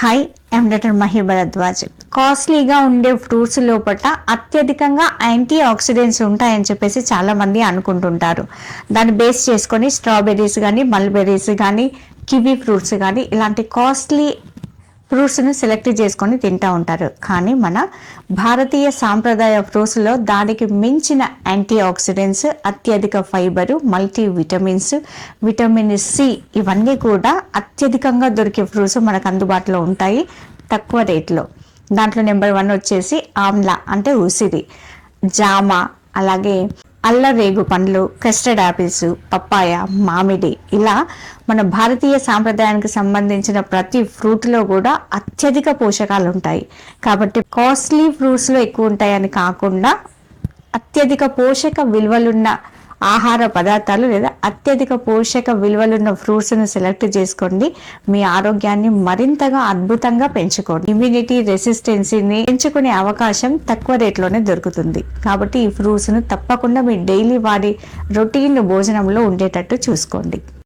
Hi, I'm doctor Mahi Bharadwaj. కాస్ట్లీగా ఉండే fruits లోపల అత్యధికంగా యాంటీ ఆక్సిడెంట్స్ ఉంటాయని చెప్పేసి చాలామంది అనుకుంటుంటారు. దాన్ని బేస్ చేసుకొని స్ట్రాబెర్రీస్ కానీ, మల్బెర్రీస్ కానీ, కివీ ఫ్రూట్స్ కానీ ఇలాంటి కాస్ట్లీ ఫ్రూట్స్ని సెలెక్ట్ చేసుకొని తింటూ ఉంటారు. కానీ మన భారతీయ సాంప్రదాయ ఫ్రూట్స్లో దానికి మించిన యాంటీ ఆక్సిడెంట్స్, అత్యధిక fibre, multivitamins, vitamin C ఇవన్నీ కూడా అత్యధికంగా దొరికే ఫ్రూట్స్ మనకు అందుబాటులో ఉంటాయి తక్కువ రేట్లో. దాంట్లో నెంబర్ 1 వచ్చేసి ఆమ్లా అంటే ఉసిరి, జామ, అలాగే అల్ల రేగు పండ్లు, కస్టర్డ్ యాపిల్స్, పప్పాయ, మామిడి, ఇలా మన భారతీయ సాంప్రదాయానికి సంబంధించిన ప్రతి ఫ్రూట్లో కూడా అత్యధిక పోషకాలు ఉంటాయి. కాబట్టి కాస్ట్లీ ఫ్రూట్స్లో ఎక్కువ ఉంటాయని కాకుండా అత్యధిక పోషక విలువలున్న ఆహార పదార్థాలు లేదా అత్యధిక పోషక విలువలున్న ఫ్రూట్స్ను సెలెక్ట్ చేసుకోండి. మీ ఆరోగ్యాన్ని మరింతగా అద్భుతంగా పెంచుకోండి. ఇమ్యూనిటీ రెసిస్టెన్సీని పెంచుకునే అవకాశం తక్కువ రేట్లోనే దొరుకుతుంది. కాబట్టి ఈ ఫ్రూట్స్ను తప్పకుండా మీ డైలీ వాడి రొటీన్ భోజనంలో ఉండేటట్టు చూసుకోండి.